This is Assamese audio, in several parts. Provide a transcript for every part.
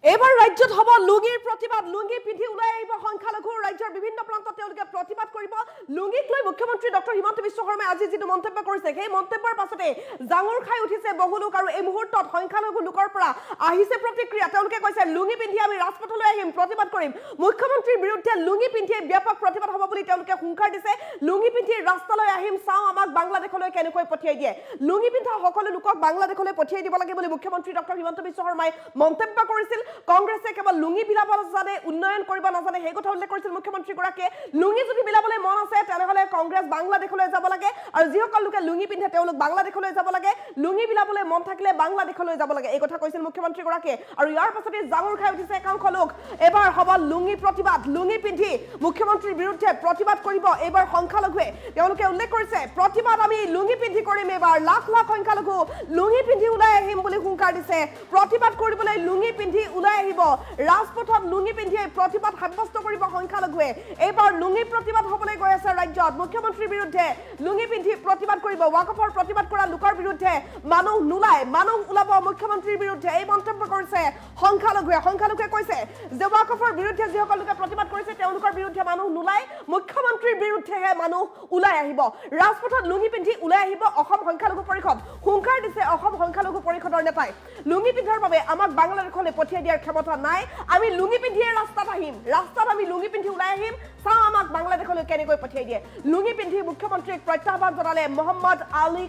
এবাৰ ৰাজ্যত হ'ব লুঙিৰ প্ৰতিবাদ লুঙি পিন্ধি ওলাই আহিব সংখ্যালঘু ৰাজ্যৰ বিভিন্ন প্ৰান্তত তেওঁলোকে প্ৰতিবাদ কৰিব লুঙিক লৈ মুখ্যমন্ত্ৰী ডক্টৰ হিমন্ত বিশ্ব শৰ্মাই আজি যিটো মন্তব্য কৰিছে সেই মন্তব্যৰ পাছতে জাঙুৰ খাই উঠিছে বহু লোক আৰু এই মুহূৰ্তত সংখ্যালঘু লোকৰ পৰা আহিছে প্ৰতিক্ৰিয়া তেওঁলোকে কৈছে লুঙি পিন্ধি আমি ৰাজপথলৈ আহিম প্ৰতিবাদ কৰিম মুখ্যমন্ত্ৰীৰ বিৰুদ্ধে লুঙি পিন্ধি ব্যাপক প্ৰতিবাদ হ'ব বুলি তেওঁলোকে হুংকাৰ দিছে লুঙি পিন্ধি ৰাস্তালৈ আহিম চাও আমাক বাংলাদেশলৈ কেনেকৈ পঠিয়াই দিয়ে লুঙি পিন্ধা সকলো লোকক বাংলাদেশলৈ পঠিয়াই দিব লাগে বুলি মুখ্যমন্ত্ৰী ডক্টৰ হিমন্ত বিশ্ব শৰ্মাই মন্তব্য কৰিছিল কংগ্ৰেছে কেৱল লুঙি বিলাব জানে উন্নয়ন কৰিব নাজানে সেই কথা উল্লেখ কৰিছিল মুখ্যমন্ত্ৰী গৰাকীয়ে লুঙি যদি বিলাবলৈ মন আছে তেনেহলে কংগ্ৰেছ বাংলাদেশলৈ যাব লাগে আৰু যিসকল লোকে লুঙি পিন্ধে তেওঁলোক বাংলাদেশলৈ যাব লাগে লুঙি বিলাবলৈ মন থাকিলে বাংলাদেশলৈ যাব লাগে এই কথা কৈছিল মুখ্যমন্ত্ৰী গৰাকীয়ে আৰু ইয়াৰ পাছতে জাঙুৰ খাই উঠিছে একাংশ লোক এবাৰ হ'ব লুঙি প্ৰতিবাদ লুঙি পিন্ধি মুখ্যমন্ত্ৰীৰ বিৰুদ্ধে প্ৰতিবাদ কৰিব এবাৰ সংখ্যালঘুৱে তেওঁলোকে উল্লেখ কৰিছে প্ৰতিবাদ আমি লুঙি পিন্ধি কৰিম এবাৰ লাখ লাখ সংখ্যালঘু লুঙি পিন্ধি ওলাই আহিম বুলি হুংকাৰ দিছে প্ৰতিবাদ কৰিবলৈ লুঙি পিন্ধি ওলাই আহিব ৰাজপথত লুঙি পিন্ধি প্ৰতিবাদ সাব্যস্ত কৰিব সংখ্যালঘুৱে এইবাৰ লুঙি প্ৰতিবাদ হ'বলৈ গৈ আছে ৰাজ্যত মুখ্যমন্ত্ৰীৰ বিৰুদ্ধে লুঙি পিন্ধি প্ৰতিবাদ কৰিব ৱাকফৰ প্ৰতিবাদ কৰা লোকৰ বিৰুদ্ধে মানুহ নোলায় মানুহ ওলাব মুখ্যমন্ত্ৰীৰ বিৰুদ্ধে এই মন্তব্য কৰিছে সংখ্যালঘুৱে কৈছে যে ৱাকফৰ বিৰুদ্ধে যিসকল লোকে প্ৰতিবাদ কৰিছে তেওঁলোকৰ বিৰুদ্ধে মানুহ নোলায় মুখ্যমন্ত্ৰীৰ বিৰুদ্ধেহে মানুহ ওলাই আহিব ৰাজপথত লুঙি পিন্ধি ওলাই আহিব অসম সংখ্যালঘু পৰিষদ হুংকাৰ দিছে অসম সংখ্যালঘু পৰিষদৰ নেতাই লুঙি পিন্ধাৰ বাবে আমাক বাংলাদেশলৈ পঠিয়াই দিয়াৰ ক্ষমতা নাই আমি লুঙি পিন্ধিয়ে ৰাস্তাত আহিম ৰাস্তাত আমি লুঙি পিন্ধি ওলাই আহিম চাও আমাক বাংলাদেশলৈ কেনেকৈ পঠিয়াই দিয়ে লুঙি পিন্ধি মুখ্যমন্ত্ৰীক প্ৰত্যাহ্বান জনালে মহম্মদ আলী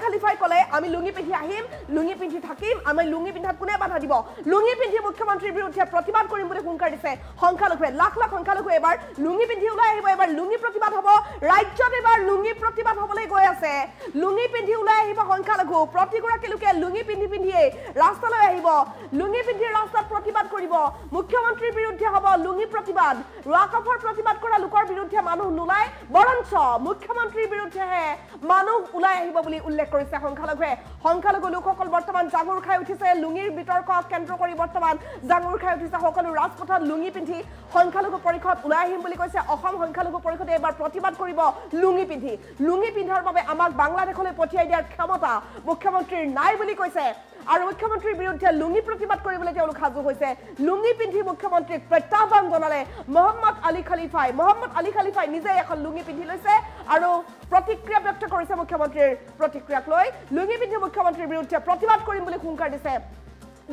খালিফাই ক'লে আমি লুঙি পিন্ধি আহিম লুঙি পিন্ধি থাকিম আমি লুঙি পিন্ধাত কোনে বাধা দিব লুঙি পিন্ধি মুখ্যমন্ত্ৰীৰ বিৰুদ্ধে প্ৰতিবাদ কৰিম বুলি হুংকাৰ দিছে সংখ্যালঘুৱে লাখ লাখ সংখ্যালঘু এবাৰ লুঙি পিন্ধি ওলাই আহিব এবাৰ লুঙি প্ৰতিবাদ হ'ব ৰাজ্যত এবাৰ লুঙি প্ৰতিবাদ হ'বলৈ গৈ আছে লুঙি পিন্ধি ওলাই আহিব সংখ্যালঘু প্ৰতিগৰাকী লোকে লুঙি পিন্ধিয়ে ৰাস্তালৈ আহিব লুঙি পিন্ধি ৰাস্তাত প্ৰতিবাদ কৰিব মুখ্যমন্ত্ৰীৰ বিৰুদ্ধে হ'ব লুঙি প্ৰতিবাদ ৱাকফৰ প্ৰতিবাদ কৰা লোকৰ বিৰুদ্ধে মানুহ নোলায় বৰঞ্চ মুখ্যমন্ত্ৰীৰ বিৰুদ্ধেহে মানুহ ওলাই আহিব বুলি উল্লেখ কৰিছে সংখ্যালঘু লোকসকল বৰ্তমান জাঙুৰ খাই উঠিছে লুঙিৰ বিতৰ্কক কেন্দ্ৰ কৰি বৰ্তমান জাঙুৰ খাই উঠিছে সকলো ৰাজপথত লুঙি পিন্ধি সংখ্যালঘু পৰিষদ ওলাই আহিম বুলি কৈছে অসম সংখ্যালঘু পৰিষদে এবাৰ প্ৰতিবাদ কৰিব লুঙি পিন্ধাৰ বাবে আমাক বাংলাদেশলৈ পঠিয়াই দিয়াৰ ক্ষমতা মুখ্যমন্ত্ৰীৰ নাই বুলি কৈছে আৰু মুখ্যমন্ত্ৰীৰ বিৰুদ্ধে লুঙি প্ৰতিবাদ কৰিবলৈ তেওঁলোক সাজু হৈছে লুঙি পিন্ধি মুখ্যমন্ত্ৰীক প্ৰত্যাহ্বান জনালে মহম্মদ আলী খালিফাই নিজে এখন লুঙি পিন্ধি লৈছে আৰু প্ৰতিক্ৰিয়া ব্যক্ত কৰিছে মুখ্যমন্ত্ৰীৰ প্ৰতিক্ৰিয়াক লৈ লুঙি পিন্ধি মুখ্যমন্ত্ৰীৰ বিৰুদ্ধে প্ৰতিবাদ কৰিম বুলি হুংকাৰ দিছে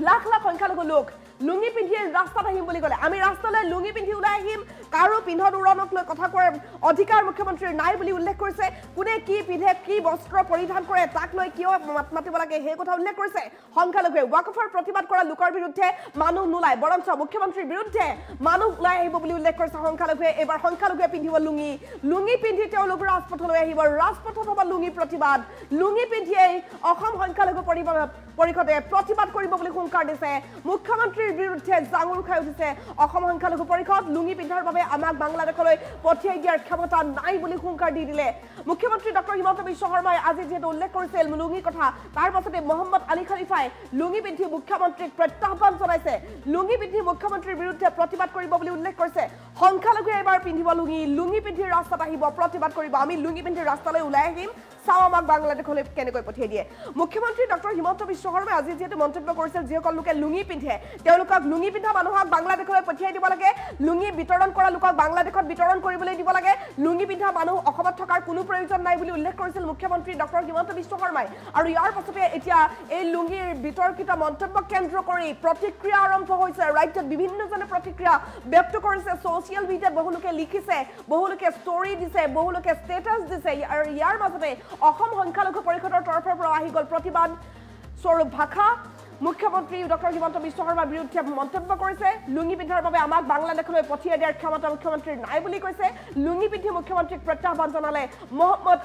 লাখ লাখ সংখ্যালঘু লোক লুঙি পিন্ধিয়ে ৰাস্তাত আহিম বুলি ক'লে আমি ৰাস্তালৈ লুঙি পিন্ধি ওলাই আহিম কাৰো পিন্ধন উৰণক লৈ কথা কোৱাৰ অধিকাৰ মুখ্যমন্ত্ৰীৰ নাই বুলি উল্লেখ কৰিছে কোনে কি পিন্ধে কি বস্ত্ৰ পৰিধান কৰে তাক লৈ কিয় মাতিব লাগে সেই কথা উল্লেখ কৰিছে সংখ্যালঘুৱে ৱাকফৰ প্ৰতিবাদ কৰা লোকৰ বিৰুদ্ধে মানুহ নোলায় বৰঞ্চ মুখ্যমন্ত্ৰীৰ বিৰুদ্ধে মানুহ ওলাই আহিব বুলি উল্লেখ কৰিছে সংখ্যালঘুৱে এবাৰ সংখ্যালঘুৱে পিন্ধিব লুঙি পিন্ধি তেওঁলোক ৰাজপথলৈ আহিব ৰাজপথত হ'ব লুঙি প্ৰতিবাদ লুঙি পিন্ধিয়ে অসম সংখ্যালঘু পৰিষদে প্ৰতিবাদ কৰিব বুলি হুংকাৰ দিছে মুখ্যমন্ত্ৰীৰ বিৰুদ্ধে জাঙুৰ খাই উঠিছে অসম সংখ্যালঘু পৰিষদ লুঙি পিন্ধাৰ বাবে আমাক বাংলাদেশলৈ পঠিয়াই দিয়াৰ ক্ষমতা নাই বুলি হুংকাৰ দি দিলে মুখ্যমন্ত্ৰী ডক্টৰ হিমন্ত বিশ্ব শৰ্মাই আজি যেহেতু উল্লেখ কৰিছিল লুঙিৰ কথা তাৰ পাছতে মহম্মদ আলী খালিফাই লুঙি পিন্ধি মুখ্যমন্ত্ৰীক প্ৰত্যাহ্বান জনাইছে লুঙি পিন্ধি মুখ্যমন্ত্ৰীৰ বিৰুদ্ধে প্ৰতিবাদ কৰিব বুলি উল্লেখ কৰিছে সংখ্যালঘুৱে এবাৰ পিন্ধিব লুঙি পিন্ধি ৰাস্তাত আহিব প্ৰতিবাদ কৰিব আমি লুঙি পিন্ধি ৰাস্তালৈ ওলাই আহিম চাও আমাক বাংলাদেশলৈ কেনেকৈ পঠিয়াই দিয়ে মুখ্যমন্ত্ৰী ডক্টৰ হিমন্ত বিশ্ব শৰ্মাই আজি যেহেতু মন্তব্য কৰিছিল যিসকল লোকে লুঙি পিন্ধে তেওঁলোকক লুঙি পিন্ধা মানুহক বাংলাদেশলৈ পঠিয়াই দিব লাগে লুঙি বিতৰণ কৰা লোকক বাংলাদেশত বিতৰণ কৰিবলৈ দিব লাগে লুঙি পিন্ধা মানুহ অসমত থকাৰ কোনো প্ৰয়োজন নাই বুলি উল্লেখ কৰিছিল মুখ্যমন্ত্ৰী ডক্টৰ হিমন্ত বিশ্ব শৰ্মাই আৰু ইয়াৰ পাছতে এতিয়া এই লুঙিৰ বিতৰ্কিত মন্তব্যক কেন্দ্ৰ কৰি প্ৰতিক্ৰিয়া আৰম্ভ হৈছে ৰাজ্যত বিভিন্নজনে প্ৰতিক্ৰিয়া ব্যক্ত কৰিছে ছ'চিয়েল মিডিয়াত বহু লোকে লিখিছে বহু লোকে ষ্টৰি দিছে বহু লোকে ষ্টেটাছ দিছে আৰু ইয়াৰ মাজতে অসম সংখ্যালঘু পৰিষদৰ তৰফৰ পৰা আহি গ'ল প্ৰতিবাদ স্বৰূপ ভাষা মুখ্যমন্ত্ৰী ডক্টৰ হিমন্ত বিশ্ব শৰ্মাৰ বিৰুদ্ধে মন্তব্য কৰিছে লুঙি পিন্ধাৰ বাবে আমাক বাংলাদেশলৈ পঠিয়াই দিয়াৰ ক্ষমতা মুখ্যমন্ত্ৰীৰ নাই বুলি কৈছে লুঙি পিন্ধি মুখ্যমন্ত্ৰীক প্ৰত্যাহ্বান জনালে মহম্মদ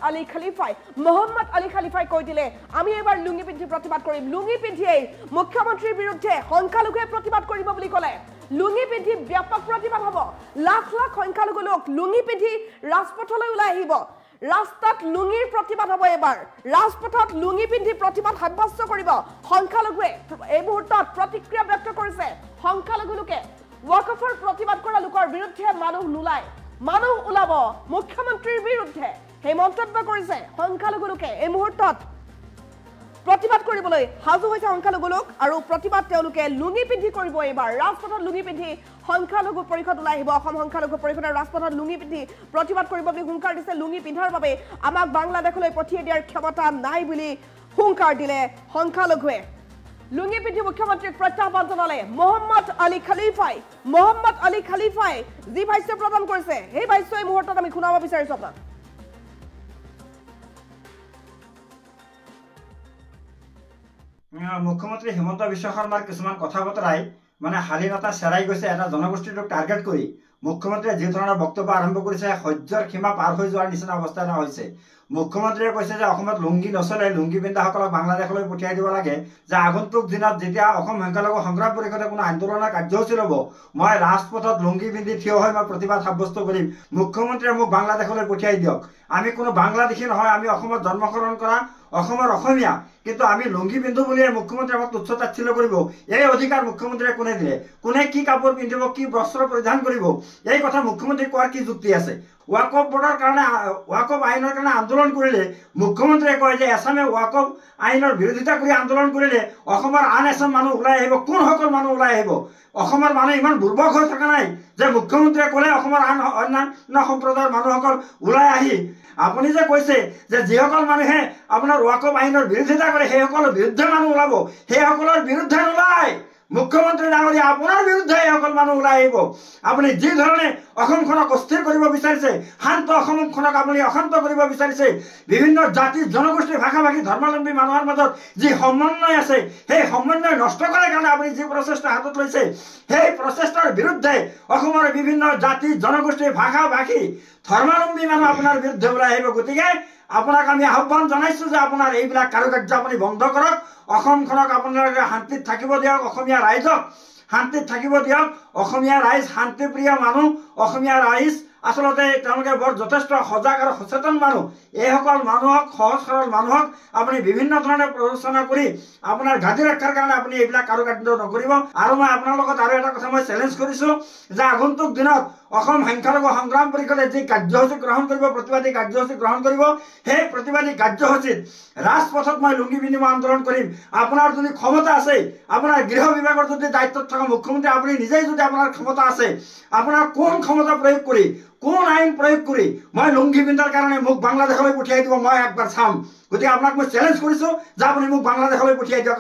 আলী খালিফাই কৈ দিলে আমি এবাৰ লুঙি পিন্ধি প্ৰতিবাদ কৰিম লুঙি পিন্ধিয়েই মুখ্যমন্ত্ৰীৰ বিৰুদ্ধে সংখ্যালঘুৱে প্ৰতিবাদ কৰিব বুলি ক'লে লুঙি পিন্ধি ব্যাপক প্ৰতিবাদ হ'ব লাখ লাখ সংখ্যালঘু লোক লুঙি পিন্ধি ৰাজপথলৈ ওলাই আহিব ৰাস্তাত লুঙিৰ প্ৰতিবাদ হ'ব এবাৰ ৰাজপথত লুঙি পিন্ধি প্ৰতিবাদ সাব্যস্ত কৰিব সংখ্যালঘুৱে এই মুহূৰ্তত প্ৰতিক্ৰিয়া ব্যক্ত কৰিছে সংখ্যালঘু লোকে ৱাকফৰ প্ৰতিবাদ কৰা লোকৰ বিৰুদ্ধে মানুহ নোলায় মানুহ ওলাব মুখ্যমন্ত্ৰীৰ বিৰুদ্ধে সেই মন্তব্য কৰিছে সংখ্যালঘু লোকে এই মুহূৰ্তত প্ৰতিবাদ কৰিবলৈ সাজু হৈছে সংখ্যালঘু লোক আৰু প্ৰতিবাদ তেওঁলোকে লুঙি পিন্ধি কৰিব। এইবাৰ ৰাজপথত লুঙি পিন্ধি সংখ্যালঘু পৰিষদ ওলাই আহিব। অসম সংখ্যালঘু পৰিষদৰ ৰাজপথত লুঙি পিন্ধি প্ৰতিবাদ কৰিব বুলি হুংকাৰ দিছে। লুঙি পিন্ধাৰ বাবে আমাক বাংলাদেশলৈ পঠিয়াই দিয়াৰ ক্ষমতা নাই বুলি হুংকাৰ দিলে সংখ্যালঘুৱে। লুঙি পিন্ধি মুখ্যমন্ত্ৰীক প্ৰত্যাহ্বান জনালে মহম্মদ আলী খালিফাই যি ভাষ্য প্ৰদান কৰিছে সেই ভাষ্য এই মুহূৰ্তত আমি শুনাব বিচাৰিছো আপোনাক। মুখ্যমন্ত্ৰী হিমন্ত বিশ্ব শৰ্মাৰ কিছুমান কথা বতৰাই মানে শালীনতা চেৰাই গৈছে এটা জনগোষ্ঠীটোক টাৰ্গেট কৰি মুখ্যমন্ত্ৰীয়ে যি ধৰণৰ বক্তব্য আৰম্ভ কৰিছে সহ্যৰ সীমা পাৰ হৈ যোৱাৰ নিচিনা অৱস্থা এটা হৈছে। মুখ্যমন্ত্ৰীয়ে কৈছে যে অসমত লুংগি নচলে, লুংগি পিন্ধাসকলক বাংলাদেশলৈ পঠিয়াই দিব লাগে, যে আগন্তুক দিনত যেতিয়া অসম সংখ্যালঘু সংগ্ৰাম পৰিষদে কোনো আন্দোলনৰ কাৰ্যসূচী ল'ব মই ৰাজপথত লুংগি পিন্ধি থিয় হৈ মই প্ৰতিবাদ সাব্যস্ত কৰিম। মুখ্যমন্ত্ৰীয়ে মোক বাংলাদেশলৈ পঠিয়াই দিয়ক। আমি কোনো বাংলাদেশী নহয়, আমি অসমত জন্মগ্ৰহণ কৰা অসমৰ অসমীয়া, কিন্তু আমি লুংগি পিন্ধো বুলিয়ে মুখ্যমন্ত্ৰীয়ে আমাক তুচ্ছ তাচ্ছিল্য কৰিব। এই অধিকাৰ মুখ্যমন্ত্ৰীয়ে কোনে দিলে? কোনে কি কাপোৰ পিন্ধিব, কি বস্ত্ৰ পৰিধান কৰিব? এই কথা মুখ্যমন্ত্ৰী কোৱাৰ কি যুক্তি আছে? ওয়াকফ বোর্ডের কারণে ওয়াকফ আইনের কারণে আন্দোলন করলে মুখ্যমন্ত্রীয়ে কয় যে এসামে ওয়াকফ আইনের বিরোধিতা করে আন্দোলন করলে আন এসাম মানুষ ওলাই আহিব। কোন সকল মানুষ ওলাই আহিব? মানুষ ইমান দুর্বল হয়ে থাকা নাই যে মুখ্যমন্ত্রীয়ে কলে আন অন্যান্য সম্প্রদায়ের মানুষসকল ওলাই আহি আপুনি যে কৈছে যে যিসকল মানুহে আপোনাৰ ওয়াকফ আইনৰ বিৰোধিতা কৰে সেই সকলৰ বিৰুদ্ধে মানুহ ওলাব, সেই সকলৰ বিৰুদ্ধে নোলায়। মুখ্যমন্ত্ৰী ডাঙৰীয়া আপোনাৰ বিৰুদ্ধে সকল মানুহ ওলাই আহিব। আপুনি যি ধৰণে অসমখনক অস্থিৰ কৰিব বিচাৰিছে, শান্ত অসমখনক আপুনি অশান্ত কৰিব বিচাৰিছে, বিভিন্ন জাতি জনগোষ্ঠী ভাষা ভাষী ধৰ্মাৱলম্বী মানুহৰ মাজত যি সমন্বয় আছে সেই সমন্বয় নষ্ট কৰাৰ কাৰণে আপুনি যি প্ৰচেষ্টা হাতত লৈছে সেই প্ৰচেষ্টাৰ বিৰুদ্ধে অসমৰ বিভিন্ন জাতি জনগোষ্ঠী ভাষা ভাষী ধৰ্মাৱলম্বী মানুহ আপোনাৰ বিৰুদ্ধে ওলাই আহিব। গতিকে আপোনাক আমি আহ্বান জনাইছো যে আপোনাৰ এইবিলাক কাৰুকাৰ্য আপুনি বন্ধ কৰক। অসমখনক আপোনালোকে শান্তিত থাকিব দিয়ক, অসমীয়া ৰাইজক শান্তিত থাকিব দিয়ক। অসমীয়া ৰাইজ শান্তিপ্ৰিয় মানুহ, অসমীয়া ৰাইজ আসলতে তেওঁলোকে বৰ যথেষ্ট সজাগ আৰু সচেতন মানুহ। এইসকল মানুহক সহজ সৰল মানুহক আপুনি বিভিন্ন ধৰণে প্ৰৰোচনা কৰি আপোনাৰ ঘাটি ৰক্ষাৰ কাৰণে আপুনি এইবিলাক কাৰুকাৰ্য নকৰিব। আৰু মই আপোনাৰ লগত আৰু এটা কথা মই চেলেঞ্জ কৰিছো যে আগন্তুক দিনত অসম সংখ্যালঘু সংগ্ৰাম পৰিষদে যি কাৰ্যসূচী গ্ৰহণ কৰিব, প্ৰতিবাদী কাৰ্যসূচী গ্ৰহণ কৰিব, সেই প্ৰতিবাদী কাৰ্যসূচীত ৰাজপথত মই লুংগি পিন্ধি মই আন্দোলন কৰিম। আপোনাৰ যদি ক্ষমতা আছে, আপোনাৰ গৃহ বিভাগৰ যদি দায়িত্বত থকা মুখ্যমন্ত্ৰী আপুনি নিজেই যদি আপোনাৰ ক্ষমতা আছে, আপোনাৰ কোন ক্ষমতা প্ৰয়োগ কৰি কোন আইন প্ৰয়োগ কৰি মই লুংগি পিন্ধাৰ কাৰণে মোক বাংলাদেশলৈ পঠিয়াই দিব মই একবাৰ চাম। গতিকে আপোনাক মই চেলেঞ্জ কৰিছো যে আপুনি মোক বাংলাদেশলৈ পঠিয়াই দিয়ক।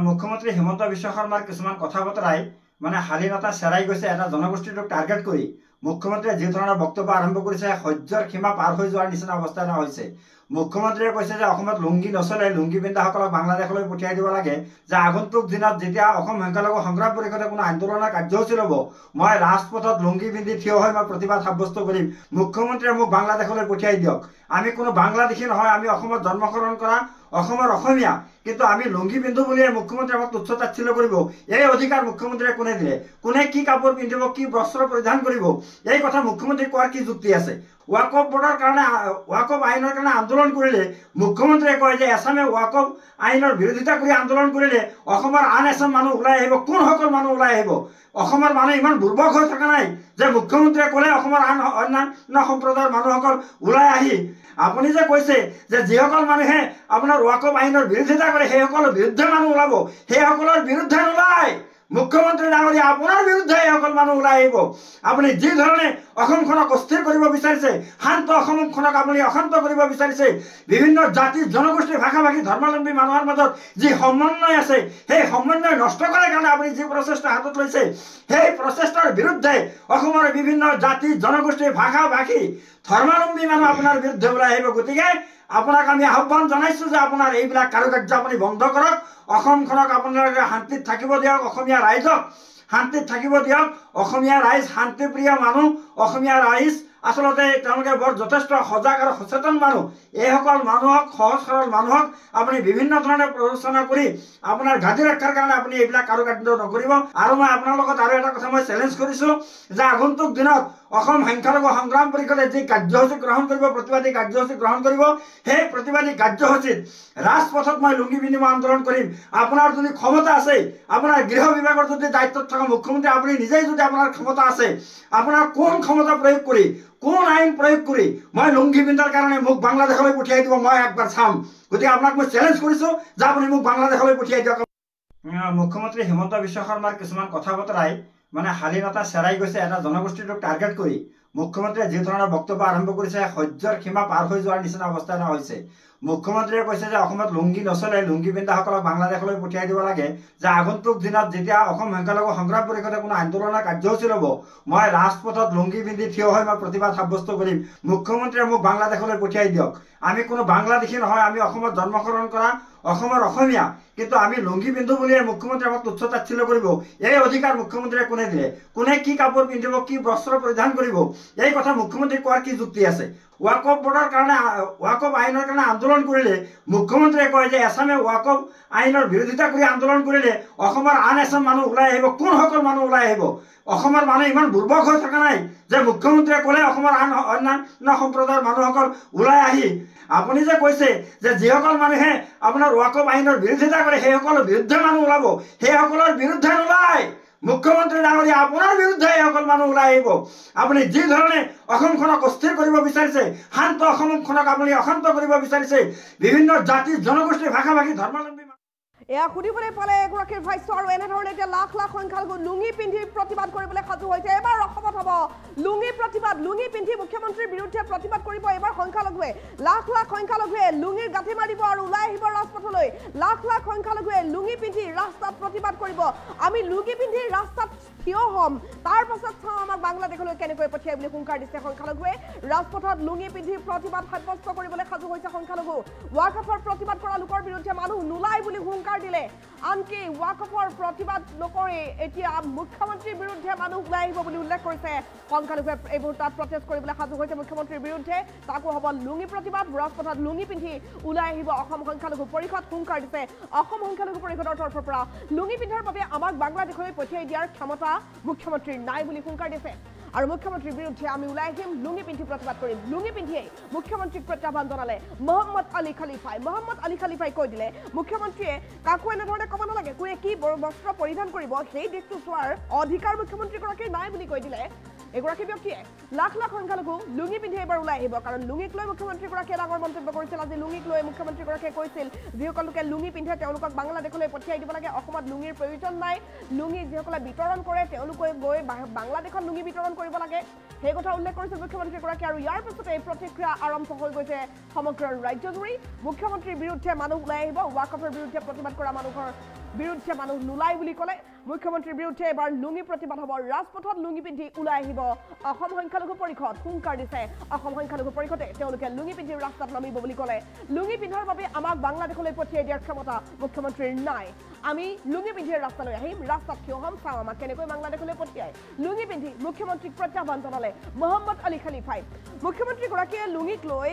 মুখ্যমন্ত্ৰী হিমন্ত বিশ্ব শৰ্মাৰ কিছুমান কথা বতৰাই মানে শালীনতা চেৰাই গৈছে এটা জনগোষ্ঠীটোক টাৰ্গেট কৰি মুখ্যমন্ত্ৰীয়ে যি ধৰণৰ বক্তব্য আৰম্ভ কৰিছে সহ্যৰ সীমা পাৰ হৈ যোৱাৰ নিচিনা অৱস্থা এটা হৈছে। মুখ্যমন্ত্ৰীয়ে কৈছে যে অসমত লুংগি নচলে, লুংগি পিন্ধাসকলক বাংলাদেশলৈ পঠিয়াই দিব লাগে, যে আগন্তুক দিনত যেতিয়া অসম সংখ্যালঘু সংগ্ৰাম পৰিষদে কোনো আন্দোলনৰ কাৰ্যসূচী ল'ব মই ৰাজপথত লুংগি পিন্ধি থিয় হৈ মই প্ৰতিবাদ সাব্যস্ত কৰিম। মুখ্যমন্ত্ৰীয়ে মোক বাংলাদেশলৈ পঠিয়াই দিয়ক। আমি কোনো বাংলাদেশী নহয়, আমি অসমত জন্মগ্ৰহণ কৰা অসমৰ অসমীয়া, কিন্তু আমি লুংগি পিন্ধো বুলিয়ে মুখ্যমন্ত্ৰীয়ে আমাক তুচ্ছ তাচ্ছিল্য কৰিব। এই অধিকাৰ মুখ্যমন্ত্ৰীয়ে কোনে দিলে? কোনে কি কাপোৰ পিন্ধিব, কি বস্ত্ৰ পৰিধান কৰিব? এই কথা মুখ্যমন্ত্ৰী কোৱাৰ কি যুক্তি আছে? ওয়াকফ বোর্ডের কারণে ওয়াকফ আইনের কারণে আন্দোলন করলে মুখ্যমন্ত্রীয়ে কয় যে এসামে ওয়াকফ আইনের বিরোধিতা করে আন্দোলন করলে আন এসাম মানুষ ওলাই আহিব। কোন সকল মানুষ ওলাই আহিব? মানুষ ইমান দুর্বল হয়ে থাকা নাই যে মুখ্যমন্ত্রীয়ে কলে আন অন্যান্য সম্প্রদায়ের মানুহসকল ওলাই আহি আপুনি যে কৈছে যে যিসকল মানুহে আপোনাৰ ওয়াকফ আইনৰ বিৰোধিতা কৰে সেই সকলৰ বিৰুদ্ধে মানুহ ওলাব, সেই সকলৰ বিৰুদ্ধে নোলায়। মুখ্যমন্ত্ৰী ডাঙৰীয়া আপোনাৰ বিৰুদ্ধে সকল মানুহ ওলাই আহিব। আপুনি যি ধৰণে অসমখনক অস্থিৰ কৰিব বিচাৰিছে, শান্ত অসমখনক আপুনি অশান্ত কৰিব বিচাৰিছে, বিভিন্ন জাতি জনগোষ্ঠী ভাষা ভাষী ধৰ্মাৱলম্বী মানুহৰ মাজত যি সমন্বয় আছে সেই সমন্বয় নষ্ট কৰাৰ কাৰণে আপুনি যি প্ৰচেষ্টা হাতত লৈছে সেই প্ৰচেষ্টাৰ বিৰুদ্ধে অসমৰ বিভিন্ন জাতি জনগোষ্ঠী ভাষা ভাষী ধৰ্মাৱলম্বী মানুহ আপোনাৰ বিৰুদ্ধে ওলাই আহিব। গতিকে আপোনাক আমি আহ্বান জনাইছো যে আপোনাৰ এইবিলাক কাৰুকাৰ্য আপুনি বন্ধ কৰক। অসমখনক আপোনালোকে শান্তিত থাকিব দিয়ক, অসমীয়া ৰাইজক শান্তিত থাকিব দিয়ক। অসমীয়া ৰাইজ শান্তিপ্ৰিয় মানুহ, অসমীয়া ৰাইজ আসলতে তেওঁলোকে বৰ যথেষ্ট সজাগ আৰু সচেতন মানুহ। এইসকল মানুহক সহজ সৰল মানুহক আপুনি বিভিন্ন ধৰণে প্ৰৰোচনা কৰি আপোনাৰ ঘাটি ৰক্ষাৰ কাৰণে আপুনি এইবিলাক কাৰুকাৰ্য নকৰিব। আৰু মই আপোনাৰ লগত আৰু এটা কথা মই চেলেঞ্জ কৰিছো যে আগন্তুক দিনত সংখ্যালঘু সংগ্ৰাম পৰিষদে যি কাৰ্যসূচী গ্ৰহণ কৰিব, প্ৰতিবাদী কাৰ্যসূচী গ্ৰহণ কৰিব, সেই প্ৰতিবাদী কাৰ্যসূচীত ৰাজপথত মই লুংগি পিন্ধি মই আন্দোলন কৰিম। আপোনাৰ যদি ক্ষমতা আছে, আপোনাৰ গৃহ বিভাগৰ যদি দায়িত্বত থকা মুখ্যমন্ত্ৰী আপুনি নিজেই যদি আপোনাৰ ক্ষমতা আছে, আপোনাৰ কোন ক্ষমতা প্ৰয়োগ কৰি, কোন আইন প্ৰয়োগ কৰি মই লুংগি পিন্ধাৰ কাৰণে মোক বাংলাদেশলৈ পঠিয়াই দিব, মই একবাৰ চাম। গতিকে আপোনাক মই চেলেঞ্জ কৰিছোঁ যে আপুনি মোক বাংলাদেশলৈ পঠিয়াই দিয়ক। মুখ্যমন্ত্ৰী হিমন্ত বিশ্ব শৰ্মাৰ কিছুমান কথা বতৰাই মানে শালীনতা চেৰাই গৈছে এটা জনগোষ্ঠীটোক টাৰ্গেট কৰি। মুখ্যমন্ত্ৰীয়ে যি ধৰণৰ বক্তব্য আৰম্ভ কৰিছে সহ্যৰ সীমা পাৰ হৈ যোৱাৰ নিচিনা অৱস্থা এটা হৈছে। মুখ্যমন্ত্ৰীয়ে কৈছে যে অসমত লুংগি নচলে, লুংগি পিন্ধাসকলক বাংলাদেশলৈ পঠিয়াই দিব লাগে, যে আগন্তুক দিনত যেতিয়া অসম সংখ্যালঘু সংগ্ৰাম পৰিষদে কোনো আন্দোলনৰ কাৰ্যসূচী ল'ব, মই ৰাজপথত লুংগি পিন্ধি থিয় হৈ মই প্ৰতিবাদ সাব্যস্ত কৰিম। মুখ্যমন্ত্ৰীয়ে মোক বাংলাদেশলৈ পঠিয়াই দিয়ক। আমি কোনো বাংলাদেশী নহয়, আমি অসমত জন্মগ্ৰহণ কৰা অসমৰ অসমীয়া, কিন্তু আমি লুংগি পিন্ধো বুলিয়ে মুখ্যমন্ত্ৰীয়ে আমাক তুচ্ছ তাচ্ছিল্য কৰিব। এই অধিকাৰ মুখ্যমন্ত্ৰীয়ে কোনে দিলে? কোনে কি কাপোৰ পিন্ধিব, কি বস্ত্ৰ পৰিধান কৰিব, এই কথা মুখ্যমন্ত্ৰী কোৱাৰ কি যুক্তি আছে? ৱাকফ বোৰ্ডৰ কাৰণে, ৱাকফ আইনৰ কাৰণে আন্দোলন কৰিলে মুখ্যমন্ত্ৰীয়ে কয় যে এছামে ৱাকফ আইনৰ বিৰোধিতা কৰি আন্দোলন কৰিলে অসমৰ আন এছাম মানুহ ওলাই আহিব। কোনসকল মানুহ ওলাই আহিব? অসমৰ মানুহ ইমান দুৰ্বল হৈ থকা নাই যে মুখ্যমন্ত্ৰীয়ে ক'লে অসমৰ অন্যান্য সম্প্ৰদায়ৰ মানুহসকল ওলাই আহি, আপুনি যে কৈছে যে যিসকল মানুহে আপোনাৰ ৱাকফ আইনৰ বিৰোধিতা কৰে সেইসকলৰ বিৰুদ্ধে মানুহ ওলাব, সেইসকলৰ বিৰুদ্ধে নোলায়। মুখ্যমন্ত্ৰী ডাঙৰীয়া, আপোনাৰ বিৰুদ্ধে এইসকল মানুহ ওলাই আহিব। আপুনি যি ধৰণে অসমখনক অস্থিৰ কৰিব বিচাৰিছে, শান্ত অসমখনক আপুনি অশান্ত কৰিব বিচাৰিছে, বিভিন্ন জাতি জনগোষ্ঠী ভাষা ভাষী ধৰ্মাৱলম্বী এয়া শুনিবলৈ পালে এগৰাকীৰ ভাষ্য। আৰু এনেধৰণে এতিয়া লাখ লাখ সংখ্যালঘু লুঙি পিন্ধি প্ৰতিবাদ কৰিবলৈ সাজু হৈছে। এবাৰ অসমত হ'ব লুঙি প্ৰতিবাদ, লুঙি পিন্ধি মুখ্যমন্ত্ৰীৰ বিৰুদ্ধে প্ৰতিবাদ কৰিব এইবাৰ সংখ্যালঘুৱে। লাখ লাখ সংখ্যালঘুৱে লুঙিৰ গাঁঠি মাৰিব আৰু ওলাই আহিব ৰাজপথলৈ। লাখ লাখ সংখ্যালঘুৱে লুঙি পিন্ধি ৰাস্তাত প্ৰতিবাদ কৰিব। আমি লুঙি পিন্ধি ৰাস্তাত থিয় হ'ম, তাৰ পাছত চাওঁ আমাক বাংলাদেশলৈ কেনেকৈ পঠিয়াই বুলি হুংকাৰ দিছে সংখ্যালঘুৱে। ৰাজপথত লুঙি পিন্ধি প্ৰতিবাদ সাব্যস্ত কৰিবলৈ সাজু হৈছে সংখ্যালঘু। ৱাকফৰ প্ৰতিবাদ কৰা লোকৰ বিৰুদ্ধে মানুহ নোলাই বুলি হুংকাৰ দিলে। আনকি ৱাকফৰ প্ৰতিবাদ নকৰি এতিয়া মুখ্যমন্ত্ৰীৰ বিৰুদ্ধে মানুহ ওলাই আহিব বুলি উল্লেখ কৰিছে সংখ্যালঘুৱে। এই মুহূৰ্তত প্ৰটেষ্ট কৰিবলৈ সাজু হৈছে মুখ্যমন্ত্ৰীৰ বিৰুদ্ধে। তাকো হ'ব লুঙি প্ৰতিবাদ। ৰাজপথত লুঙি পিন্ধি ওলাই আহিব অসম সংখ্যালঘু পৰিষদ। হুংকাৰ দিছে অসম সংখ্যালঘু পৰিষদৰ তৰফৰ পৰা। লুঙি পিন্ধাৰ বাবে আমাক বাংলাদেশলৈ পঠিয়াই দিয়াৰ ক্ষমতা মুখ্যমন্ত্ৰীৰ নাই বুলি হুংকাৰ দিছে। আৰু মুখ্যমন্ত্ৰীৰ বিৰুদ্ধে আমি ওলাই আহিম, লুঙি পিন্ধি প্ৰতিবাদ কৰিম। লুঙি পিন্ধিয়েই মুখ্যমন্ত্ৰীক প্ৰত্যাহ্বান জনালে মহম্মদ আলী খালিফাই। মহম্মদ আলী খালিফাই কৈ দিলে মুখ্যমন্ত্ৰীয়ে কাকো এনেধৰণে ক'ব নালাগে, কোনে কি বস্ত্ৰ পৰিধান কৰিব সেই দিশটো চোৱাৰ অধিকাৰ মুখ্যমন্ত্ৰীগৰাকীৰ নাই বুলি কৈ দিলে এগৰাকী ব্যক্তিয়ে। লাখ লাখ সংখ্যালঘু লুঙি পিন্ধি এবাৰ ওলাই আহিব, কাৰণ লুঙিক লৈ মুখ্যমন্ত্ৰীগৰাকীয়ে ডাঙৰ মন্তব্য কৰিছিল। আজি লুঙিক লৈ মুখ্যমন্ত্ৰীগৰাকীয়ে কৈছিল যিসকল লোকে লুঙি পিন্ধে তেওঁলোকক বাংলাদেশলৈ পঠিয়াই দিব লাগে, অসমত লুঙিৰ প্ৰয়োজন নাই। লুঙি যিসকলে বিতৰণ কৰে তেওঁলোকে গৈ বাংলাদেশত লুঙি বিতৰণ কৰিব লাগে, সেই কথা উল্লেখ কৰিছিল মুখ্যমন্ত্ৰীগৰাকীয়ে। আৰু ইয়াৰ পিছতে এই প্ৰতিক্ৰিয়া আৰম্ভ হৈ গৈছে সমগ্ৰ ৰাজ্যজুৰি। মুখ্যমন্ত্ৰীৰ বিৰুদ্ধে মানুহ ওলাই আহিব, ৱাকফৰ বিৰুদ্ধে প্ৰতিবাদ কৰা মানুহৰ বিৰুদ্ধে মানুহ নোলাই বুলি ক'লে মুখ্যমন্ত্ৰীৰ বিৰুদ্ধে এবাৰ লুঙি প্ৰতিবাদ হ'ব। ৰাজপথত লুঙি পিন্ধি ওলাই আহিব অসম সংখ্যালঘু পৰিষদ। হুংকাৰ দিছে অসম সংখ্যালঘু পৰিষদে। তেওঁলোকে লুঙি পিন্ধি ৰাস্তাত নামিব বুলি ক'লে। লুঙি পিন্ধাৰ বাবে আমাক বাংলাদেশলৈ পঠিয়াই দিয়াৰ ক্ষমতা মুখ্যমন্ত্ৰীৰ নাই। আমি লুঙি পিন্ধি ৰাস্তালৈ আহিম, ৰাস্তাত থিয় হ'ম, চাওঁ আমাক কেনেকৈ বাংলাদেশলৈ পঠিয়াই। লুঙি পিন্ধি মুখ্যমন্ত্ৰীক প্ৰত্যাহ্বান জনালে মহম্মদ আলী খালিফাই। মুখ্যমন্ত্ৰীগৰাকীয়ে লুঙিক লৈ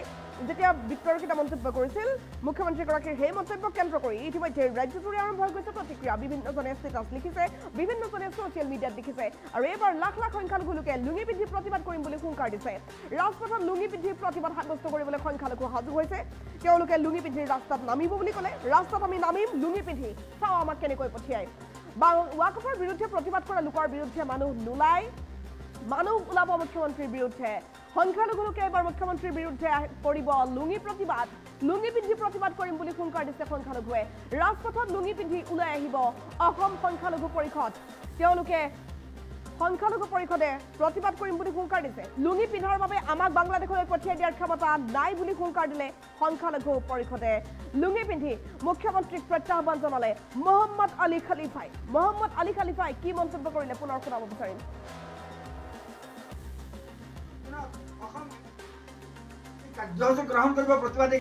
যেতিয়া বিতৰ্কিত মন্তব্য কৰিছিল, মুখ্যমন্ত্ৰীগৰাকীৰ সেই মন্তব্য কেন্দ্ৰ কৰি ইতিমধ্যে ৰাজ্যজুৰি আৰম্ভ হৈ গৈছে প্ৰতিক্ৰিয়া। বিভিন্নজনে ষ্টেটাছ লিখিছে, বিভিন্নজনে ছ'চিয়েল মিডিয়াত লিখিছে। আৰু এইবাৰ লাখ লাখ সংখ্যালঘু লোকে লুঙি পিন্ধি প্ৰতিবাদ কৰিম বুলি হুংকাৰ দিছে। ৰাজপথত লুঙি পিন্ধি প্ৰতিবাদ সাব্যস্ত কৰিবলৈ সংখ্যালঘু সাজু হৈছে। তেওঁলোকে লুঙি পিন্ধি ৰাস্তাত নামিব বুলি ক'লে। ৰাস্তাত আমি নামিম লুঙি পিন্ধি, চাওঁ আমাক কেনেকৈ পঠিয়াই। ৱাকফৰ বিৰুদ্ধে প্ৰতিবাদ কৰা লোকৰ বিৰুদ্ধে মানুহ নোলায়, মানুহ ওলাব মুখ্যমন্ত্ৰীৰ বিৰুদ্ধে। সংখ্যালঘু লোকে এবাৰ মুখ্যমন্ত্ৰীৰ বিৰুদ্ধে কৰিব লুঙি প্ৰতিবাদ। লুঙি পিন্ধি প্ৰতিবাদ কৰিম বুলি হুংকাৰ দিছে সংখ্যালঘুৱে। ৰাজপথত লুঙি পিন্ধি ওলাই আহিব অসম সংখ্যালঘু পৰিষদ। তেওঁলোকে সংখ্যালঘু পৰিষদে প্ৰতিবাদ কৰিম বুলি হুংকাৰ দিছে। লুঙি পিন্ধাৰ বাবে আমাক বাংলাদেশলৈ পঠিয়াই দিয়াৰ ক্ষমতা নাই বুলি হুংকাৰ দিলে সংখ্যালঘু পৰিষদে। লুঙি পিন্ধি মুখ্যমন্ত্ৰীক প্ৰত্যাহ্বান জনালে মহম্মদ আলী খালিফাই। মহম্মদ আলী খালিফাই কি মন্তব্য কৰিলে পুনৰ শুনাব বিচাৰিম। কাৰ্যসূচী গ্ৰহণ কৰিব প্ৰতিবাদী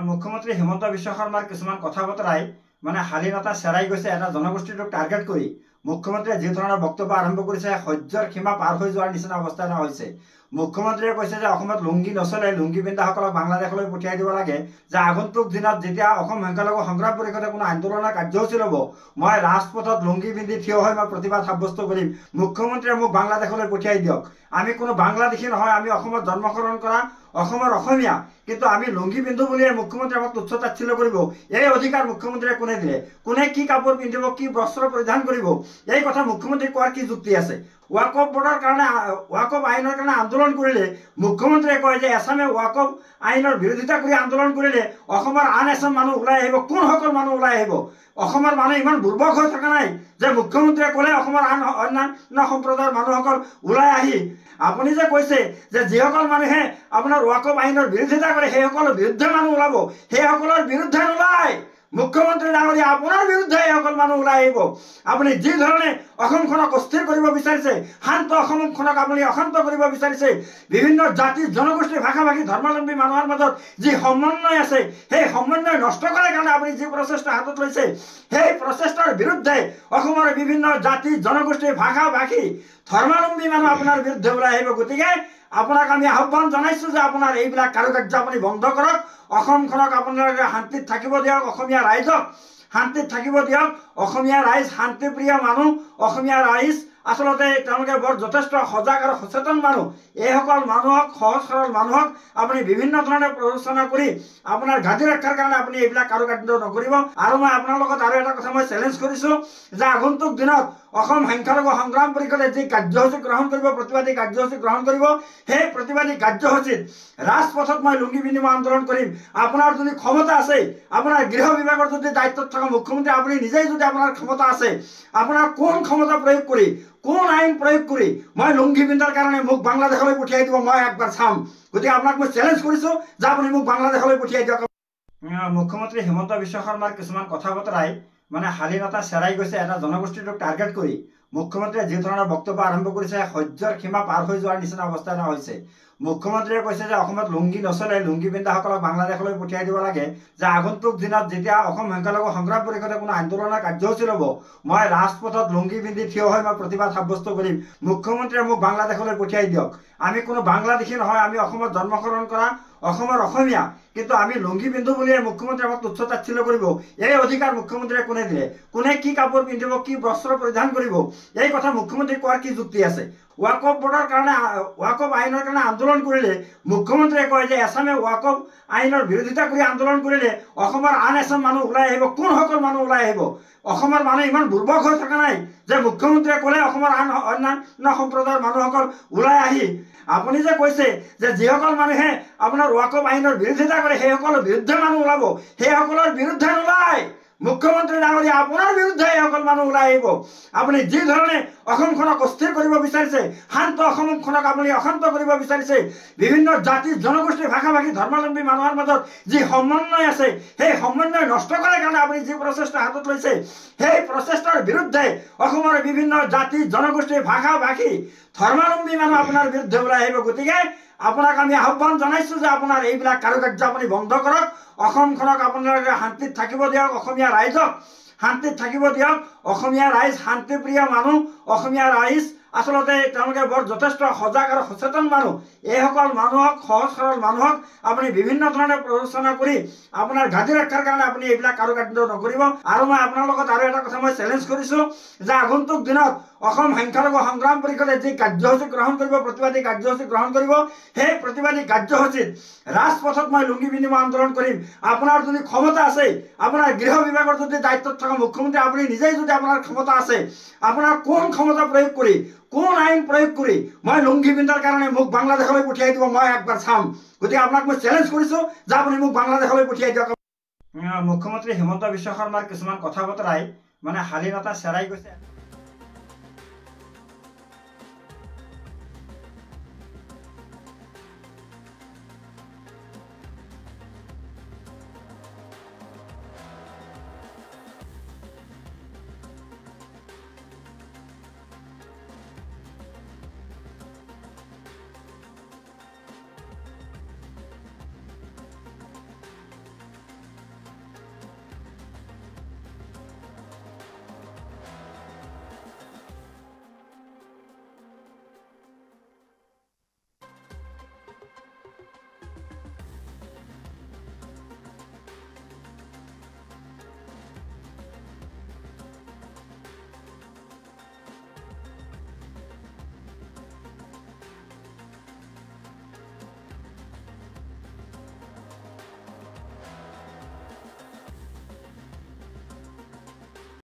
মুখ্যমন্ত্ৰী হিমন্ত বিশ্ব শৰ্মাৰ কিছুমান কথা বতৰাই মানে শালীনতা চেৰাই গৈছে এটা জনগোষ্ঠীটোক টাৰ্গেট কৰি। মুখ্যমন্ত্ৰীয়ে যি ধৰণৰ বক্তব্য আৰম্ভ কৰিছে সহ্যৰ সীমা পাৰ হৈ যোৱাৰ নিচিনা অৱস্থা এটা হৈছে। মুখ্যমন্ত্ৰীয়ে কৈছে যে অসমত লুংগি নচলে, লুংগি পিন্ধাসকলক বাংলাদেশলৈ পঠিয়াই দিব লাগে। যে আগন্তুক দিনত যেতিয়া অসম সংখ্যালঘু সংগ্ৰাম পৰিষদে কোনো আন্দোলনৰ কাৰ্যসূচী ল'ব, মই ৰাজপথত লুংগি পিন্ধি থিয় হৈ মই প্ৰতিবাদ সাব্যস্ত কৰিম। মুখ্যমন্ত্ৰীয়ে মোক বাংলাদেশলৈ পঠিয়াই দিয়ক। আমি কোনো বাংলাদেশী নহয়, আমি অসমত জন্মগ্ৰহণ কৰা অসমৰ অসমীয়া, কিন্তু আমি লুংগি পিন্ধো বুলিয়ে মুখ্যমন্ত্ৰী আমাক তুচ্ছ তাচ্ছিল্য কৰিব। এই অধিকাৰ মুখ্যমন্ত্ৰীয়ে কোনে দিলে? কোনে কি কাপোৰ পিন্ধিব, কি বস্ত্ৰ পৰিধান কৰিব, এই কথা মুখ্যমন্ত্ৰী কোৱাৰ কি যুক্তি আছে? ওয়াকফ বোর্ডের কারণে ওয়াকফ আইনের কারণে আন্দোলন করিলে মুখ্যমন্ত্রী কয় যে এসামে ওয়াকফ আইনের বিরোধিতা করে আন্দোলন করিলে আন এসাম মানুষ ওলাই আহিব। কোন সকল মানুষ ওলাই আহিব? মানুষ ইমান দুর্বল হয়ে থাকা নাই যে মুখ্যমন্ত্রী কলে আন অন্যান্য সম্প্রদায়ের মানুহসকল ওলাই আহি আপুনি যে কৈছে যে যিসকল মানুহে আপোনাৰ ওয়াকফ আইনৰ বিৰোধিতা কৰে সেই সকলৰ বিৰুদ্ধে মানুহ ওলাব, সেই সকলৰ বিৰুদ্ধে নোলায়। মুখ্যমন্ত্ৰী ডাঙৰীয়া, আপোনাৰ বিৰুদ্ধে সকল মানুহ ওলাই আহিব। আপুনি যি ধৰণে অসমখনক অস্থিৰ কৰিব বিচাৰিছে, শান্ত অসমখনক আপুনি অশান্ত কৰিব বিচাৰিছে, বিভিন্ন জাতি জনগোষ্ঠী ভাষা ভাষী ধৰ্মাৱলম্বী মানুহৰ মাজত যি সমন্বয় আছে সেই সমন্বয় নষ্ট কৰাৰ কাৰণে আপুনি যি প্ৰচেষ্টা হাতত লৈছে সেই প্ৰচেষ্টাৰ বিৰুদ্ধে অসমৰ বিভিন্ন জাতি জনগোষ্ঠী ভাষা ভাষী ধৰ্মাৱলম্বী মানুহ আপোনাৰ বিৰুদ্ধে ওলাই আহিব। গতিকে আপোনাক আমি আহ্বান জনাইছো যে আপোনাৰ এইবিলাক কাৰুকাৰ্য আপুনি বন্ধ কৰক। অসমখনক আপোনালোকে শান্তিত থাকিব দিয়ক, অসমীয়া ৰাইজক শান্তিত থাকিব দিয়ক। অসমীয়া ৰাইজ শান্তিপ্ৰিয় মানুহ, অসমীয়া ৰাইজ আসলতে তেওঁলোকে বৰ যথেষ্ট সজাগ আৰু সচেতন মানুহ। এইসকল মানুহক, সহজ সৰল মানুহক আপুনি বিভিন্ন ধৰণে প্ৰৰোচনা কৰি আপোনাৰ ঘাটি ৰক্ষাৰ কাৰণে আপুনি এইবিলাক কাৰুকাৰ্য নকৰিব। আৰু মই আপোনাৰ লগত আৰু এটা কথা মই চেলেঞ্জ কৰিছোঁ যে আগন্তুক দিনত অসম সংখ্যালঘু সংগ্ৰাম পৰিষদে যি কাৰ্যসূচী গ্ৰহণ কৰিব, প্ৰতিবাদী কাৰ্যসূচী গ্ৰহণ কৰিব, সেই প্ৰতিবাদী কাৰ্যসূচীত ৰাজপথত মই লুংগি পিন্ধি আন্দোলন কৰিম। আপোনাৰ যদি ক্ষমতা আছে, আপোনাৰ গৃহ বিভাগৰ যদি দায়িত্বত থকা মুখ্যমন্ত্ৰী আপুনি নিজেই যদি আপোনাৰ ক্ষমতা আছে, আপোনাৰ কোন ক্ষমতা প্ৰয়োগ কৰি, কোন আইন প্ৰয়োগ কৰি মই লুংগি পিন্ধাৰ কাৰণে মোক বাংলাদেশলৈ পঠিয়াই দিব, মই একবাৰ চাম। গতিকে আপোনাক মই চেলেঞ্জ কৰিছোঁ যে আপুনি মোক বাংলাদেশলৈ পঠিয়াই দিয়ক। মুখ্যমন্ত্ৰী হিমন্ত বিশ্ব শৰ্মাৰ কিছুমান কথা বতৰাই শালীনতা চেৰাই গৈছে এটা জনগোষ্ঠীটোক টাৰ্গেট কৰি। মুখ্যমন্ত্ৰীয়ে যি ধৰণৰ বক্তব্য আৰম্ভ কৰিছে সহ্যৰ সীমা পাৰ হৈ যোৱাৰ নিচিনা অৱস্থা এটা হৈছে। মুখ্যমন্ত্ৰীয়ে কৈছে যে অসমত লুংগি নচলে, লুংগি পিন্ধাসকলক বাংলাদেশলৈ পঠিয়াই দিব লাগে। যে আগন্তুক দিনত যেতিয়া অসম সংখ্যালঘু সংগ্ৰাম পৰিষদে কোনো আন্দোলনৰ কাৰ্যসূচী ল'ব, মই ৰাজপথত লুংগি পিন্ধি থিয় হৈ মই প্ৰতিবাদ সাব্যস্ত কৰিম। মুখ্যমন্ত্ৰীয়ে মোক বাংলাদেশলৈ পঠিয়াই দিয়ক। আমি কোনো বাংলাদেশী নহয়, আমি অসমত জন্মগ্ৰহণ কৰা অসমৰ অসমীয়া, কিন্তু আমি লুংগি পিন্ধো বুলিয়ে মুখ্যমন্ত্ৰী আমাক তুচ্ছ তাচ্ছিল্য কৰিব। এই অধিকাৰ মুখ্যমন্ত্ৰীয়ে কোনে দিলে? কোনে কি কাপোৰ পিন্ধিব, কি বস্ত্ৰ পৰিধান কৰিব, এই কথা মুখ্যমন্ত্ৰী কোৱাৰ কি যুক্তি আছে? ওয়াকফ বোর্ডের কারণে ওয়াকফ আইনের কারণে আন্দোলন করিলে মুখ্যমন্ত্রী কয় যে এসামে ওয়াকফ আইনের বিরোধিতা করে আন্দোলন করিলে আন এসাম মানুষ ওলাই আহিব। কোন সকল মানুষ ওলাই আহিব? মানুষ ইমান দুর্বল হয়ে থাকা নাই যে মুখ্যমন্ত্রী কলে আন অন্যান্য সম্প্রদায়ের মানুহসকল ওলাই আহি আপুনি যে কৈছে যে যিসকল মানুহে আপোনাৰ ওয়াকফ আইনৰ বিৰোধিতা কৰে সেই সকলৰ বিৰুদ্ধে মানুহ ওলাব, সেই সকলৰ বিৰুদ্ধে নোলায়। মুখ্যমন্ত্ৰী ডাঙৰীয়া, আপোনাৰ বিৰুদ্ধে সকল মানুহ ওলাই আহিব। আপুনি যি ধৰণে অসমখনক অস্থিৰ কৰিব বিচাৰিছে, শান্ত অসমখনক আপুনি অশান্ত কৰিব বিচাৰিছে, বিভিন্ন জাতি জনগোষ্ঠী ভাষা ভাষী ধৰ্মাৱলম্বী মানুহৰ মাজত যি সমন্বয় আছে সেই সমন্বয় নষ্ট কৰাৰ কাৰণে আপুনি যি প্ৰচেষ্টা হাতত লৈছে সেই প্ৰচেষ্টাৰ বিৰুদ্ধে অসমৰ বিভিন্ন জাতি জনগোষ্ঠী ভাষা ভাষী ধৰ্মাৱলম্বী মানুহ আপোনাৰ বিৰুদ্ধে ওলাই আহিব। গতিকে আপোনাক আমি আহ্বান জনাইছো যে আপোনাৰ এইবিলাক কাৰুকাৰ্য আপুনি বন্ধ কৰক। অসমখনক আপোনালোকে শান্তিত থাকিব দিয়ক, অসমীয়া ৰাইজক শান্তিত থাকিব দিয়ক। অসমীয়া ৰাইজ শান্তিপ্ৰিয় মানুহ, অসমীয়া ৰাইজ আসলতে তেওঁলোকে বৰ যথেষ্ট সজাগ আৰু সচেতন মানুহ। এইসকল মানুহক, সহজ সৰল মানুহক আপুনি বিভিন্ন ধৰণে প্ৰৰোচনা কৰি আপোনাৰ ঘাটি ৰক্ষাৰ কাৰণে আপুনি এইবিলাক কাৰুকাৰ্য নকৰিব। আৰু মই আপোনাৰ লগত আৰু এটা কথা মই চেলেঞ্জ কৰিছোঁ যে আগন্তুক দিনত অসম সংখ্যালঘু সংগ্ৰাম পৰিষদে যি কাৰ্যসূচী গ্ৰহণ কৰিব, প্ৰতিবাদী কাৰ্যসূচী গ্ৰহণ কৰিব, সেই প্ৰতিবাদী কাৰ্যসূচীত ৰাজপথত মই লুংগি পিন্ধি আন্দোলন কৰিম। আপোনাৰ যদি ক্ষমতা আছে, আপোনাৰ গৃহ বিভাগৰ যদি দায়িত্বত থকা মুখ্যমন্ত্ৰী আপুনি নিজেই যদি আপোনাৰ ক্ষমতা আছে, আপোনাৰ কোন ক্ষমতা প্ৰয়োগ কৰি, কোন আইন প্ৰয়োগ কৰি মই লুংগি পিন্ধাৰ কাৰণে মোক বাংলাদেশলৈ পঠিয়াই দিব, মই একবাৰ চাম। গতিকে আপোনাক মই চেলেঞ্জ কৰিছোঁ যে আপুনি মোক বাংলাদেশলৈ পঠিয়াই দিয়ক। মুখ্যমন্ত্ৰী হিমন্ত বিশ্ব শৰ্মাৰ কিছুমান কথা বতৰাই শালীনতা চেৰাই গৈছে।